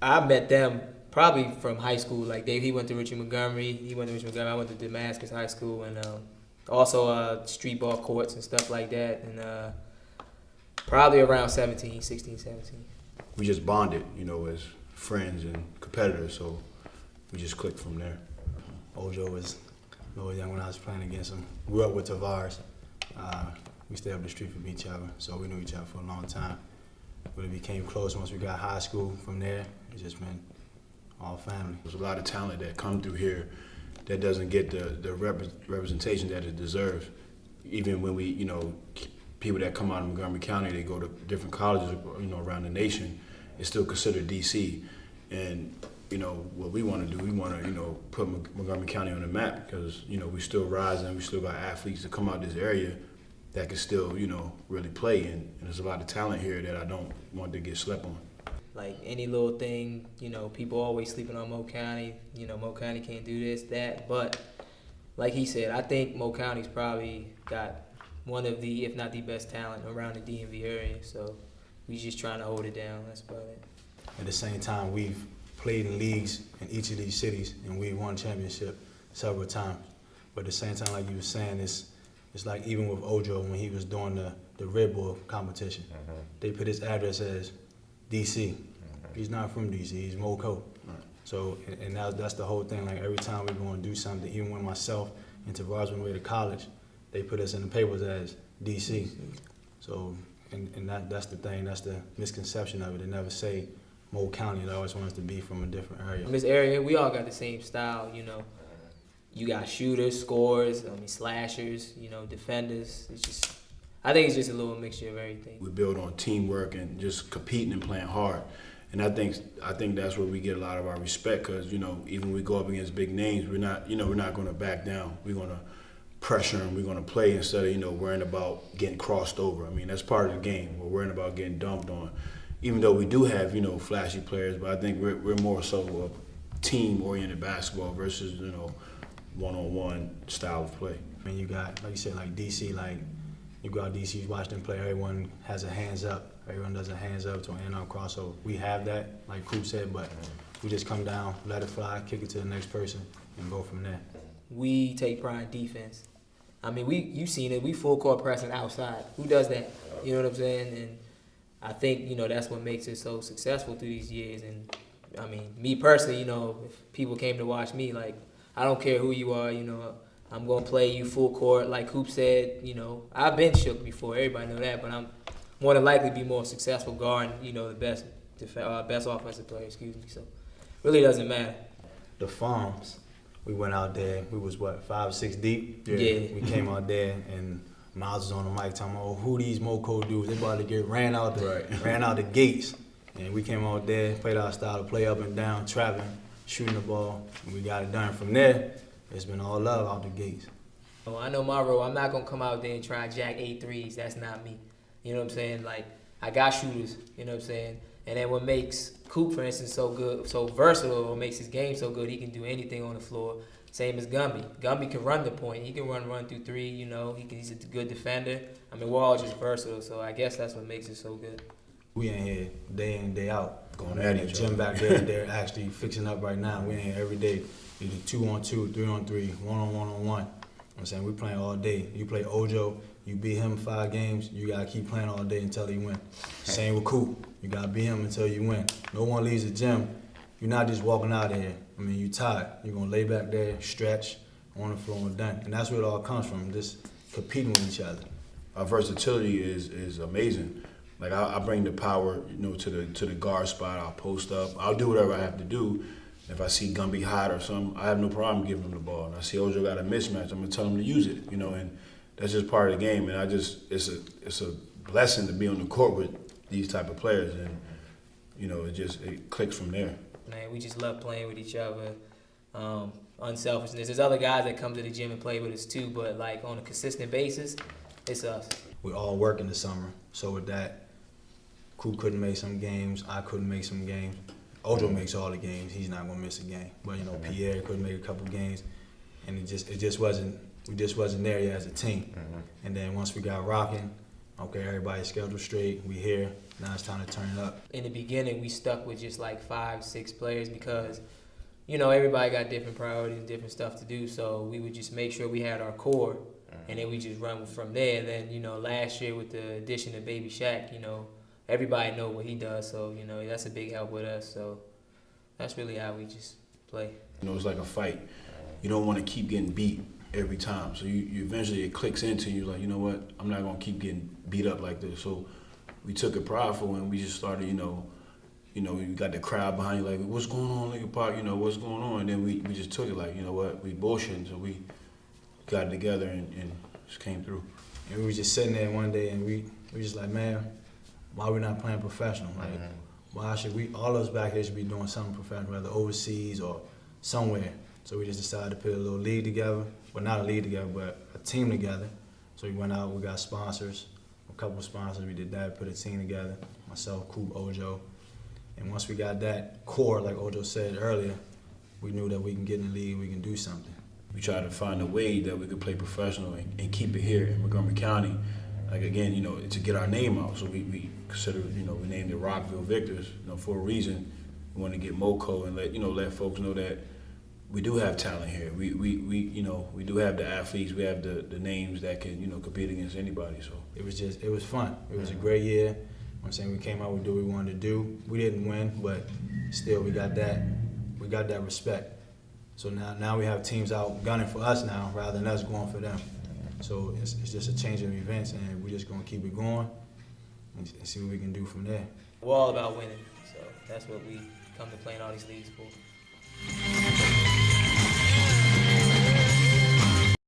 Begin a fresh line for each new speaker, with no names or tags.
I met them probably from high school. Like Dave, he went to Richard Montgomery. I went to Damascus High School, and also street ball courts and stuff like that. And probably around 17, 16, 17.
We just bonded, as friends and competitors, so we just clicked from there.
Ojo was a little young when I was playing against him. Grew up with Tavares. We stayed up the street from each other, so we knew each other for a long time. But it became close once we got high school. From there, it's just been all family.
There's a lot of talent that come through here that doesn't get the representation that it deserves. Even when we, people that come out of Montgomery County, they go to different colleges, around the nation, it's still considered DC. And, what we want to do, we want to, put Montgomery County on the map because, we still rising, we still got athletes that come out this area that can still, really play. And there's a lot of talent here that I don't want to get slept on.
Like any little thing, people always sleeping on Mo County. Mo County can't do this, that. But like he said, I think Mo County's probably got one of the, if not the best talent around the DMV area. So we just trying to hold it down. That's about it.
At the same time, we've played in leagues in each of these cities, and we won championship several times. But at the same time, like you were saying, it's like even with Ojo when he was doing the Red Bull competition, they put his address as DC. He's not from DC. He's Moco. So, and that's the whole thing. Like every time we go and do something, even when myself and Tavares went away to college, they put us in the papers as DC. So, and that's the thing. That's the misconception of it. They never say Mo County. They always want us to be from a different area.
In this area, we all got the same style. You got shooters, scorers, slashers, defenders. It's just, I think it's just a little mixture of everything.
We build on teamwork and just competing and playing hard. And I think that's where we get a lot of our respect because, even when we go up against big names, we're not going to back down. We're going to pressure them. We're going to play instead of, worrying about getting crossed over. I mean, that's part of the game. We're worrying about getting dumped on. Even though we do have, flashy players, but I think we're more so a team-oriented basketball versus, one-on-one style of play.
I mean, you got, like you said, like DC, like you go out DC, you watch them play, everyone has a hands up. Everyone does a hands up to an end-on crossover. We have that, like Coop said, but we just come down, let it fly, kick it to the next person, and go from there.
We take pride in defense. I mean, you've seen it. We full court pressing outside. Who does that? You know what I'm saying? And I think, that's what makes it so successful through these years. And, I mean, me personally, if people came to watch me, like, I don't care who you are, I'm going to play you full court. Like Coop said, I've been shook before. Everybody know that. But I'm more than likely be more successful guarding, the best offensive player, So, really doesn't matter.
The Farms, we went out there. We was, 5 or 6 deep?
Yeah.
We came out there, and Miles was on the mic talking about, who these Moco dudes? They about to get ran out the gates. And we came out there, played our style to play up and down, trapping, shooting the ball, and we got it done. From there, it's been all love out the gates.
I know my role. I'm not going to come out there and try and jack 8 threes. That's not me. You know what I'm saying? Like, I got shooters, you know what I'm saying? And then what makes Coop, for instance, so good, so versatile, what makes his game so good, he can do anything on the floor. Same as Gumby. Gumby can run the point. He can run through three, he's a good defender. I mean, we're all just versatile, so I guess that's what makes it so good.
We in here day in, day out.
Going at
the
each
gym
other.
back there, they're actually fixing up right now. We in here every day, either 2-on-2, 3-on-3, 1-on-1-on-1. I'm saying we playing all day. You play Ojo, you beat him 5 games, you gotta keep playing all day until he win. Same with Coop, you gotta beat him until you win. No one leaves the gym. You're not just walking out of here. I mean, you tired. You're gonna lay back there, stretch, on the floor and done. And that's where it all comes from, just competing with each other.
Our versatility is amazing. Like I bring the power, to the guard spot. I'll post up. I'll do whatever I have to do. If I see Gumby hot or something, I have no problem giving him the ball. And I see Ojo got a mismatch, I'm gonna tell him to use it. And that's just part of the game. And it's a blessing to be on the court with these type of players. And it clicks from there.
Man, we just love playing with each other. Unselfishness. There's other guys that come to the gym and play with us too, but like on a consistent basis, it's us.
We all work in the summer, so with that, Coop couldn't make some games, I couldn't make some games. Ojo makes all the games, he's not gonna miss a game. But Pierre couldn't make a couple games, and we just wasn't there yet as a team. And then once we got rocking, okay, everybody's schedule straight, we here, now it's time to turn it up.
In the beginning, we stuck with just like 5, 6 players because, you know, everybody got different priorities, different stuff to do. So we would just make sure we had our core, and then we just run from there. And then, you know, last year with the addition of Baby Shaq, you know, everybody know what he does. So, you know, that's a big help with us. So that's really how we just play.
You know, it's like a fight. You don't want to keep getting beat every time. So you eventually it clicks into you like, you know what, I'm not gonna keep getting beat up like this. So we took it prideful and we just started, you know, you got the crowd behind you like, what's going on, Lincoln Park? You know, what's going on? And then we just took it like, you know what, we bullshitting. So we got it together and just came through.
And we were just sitting there one day and we just like, man, why we not playing professional? Like, why should we, all of us back here should be doing something professional, whether overseas or somewhere. So we just decided to put a little league together. Well, not a league together, but a team together. So we went out, we got sponsors, a couple of sponsors, we did that, put a team together, myself, Coop, Ojo. And once we got that core, like Ojo said earlier, we knew that we can get in the league, we can do something.
We tried to find a way that we could play professional and keep it here in Montgomery County. Like again, you know, to get our name out. So we considered, you know, we named it Rockville Victors, you know, for a reason. We want to get MoCo and let folks know that we do have talent here. We you know, we do have the athletes, we have the names that can, you know, compete against anybody. So
it was fun. It was a great year. I'm saying we came out, we did what we wanted to do. We didn't win, but still we got that respect. So now we have teams out gunning for us now rather than us going for them. So it's just a change of events, and we're just gonna keep it going and see what we can do from there.
We're all about winning, so that's what we come to play in all these leagues for.